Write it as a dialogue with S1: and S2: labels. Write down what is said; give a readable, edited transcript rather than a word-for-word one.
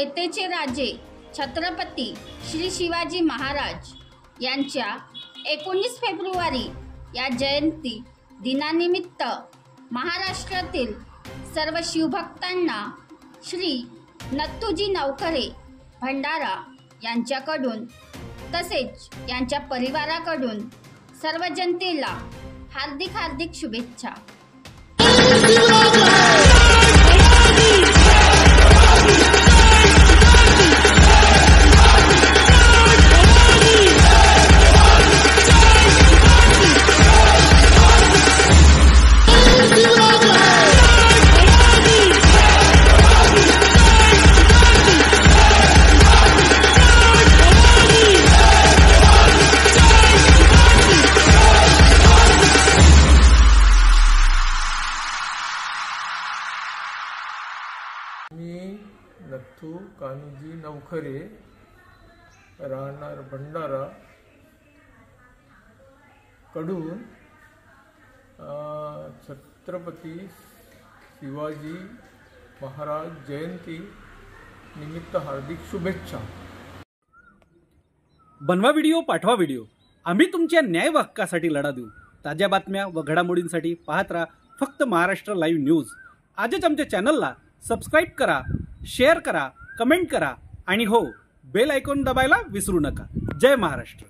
S1: रयतेचे राजे छत्रपती श्री शिवाजी महाराज यांच्या 19 फेब्रुवारी या जयंती दिनानिमित्त महाराष्ट्रातील सर्व शिवभक्तांना श्री नथुजी नवखरे भंडारा यांच्याकडून तसेच यांच्या परिवाराकडून सर्व जनतेला हार्दिक शुभेच्छा।
S2: मी नथू कान्होजी नवखरे राहणार भंडारा कडून छत्रपती शिवाजी महाराज जयंती निमित्त हार्दिक शुभेच्छा।
S3: बनवा व्हिडिओ, पाठवा व्हिडिओ, आम्ही तुमच्या न्याय व हक्कासाठी लढा देऊ। ताज्या बातम्या व घडामोडींसाठी पाहत राहा फक्त महाराष्ट्र लाईव्ह न्यूज। आजच आमच्या चॅनलला सबस्क्राइब करा, शेअर करा, कमेंट करा आणि हो, बेल आयकॉन दबायला विसरू नका। जय महाराष्ट्र।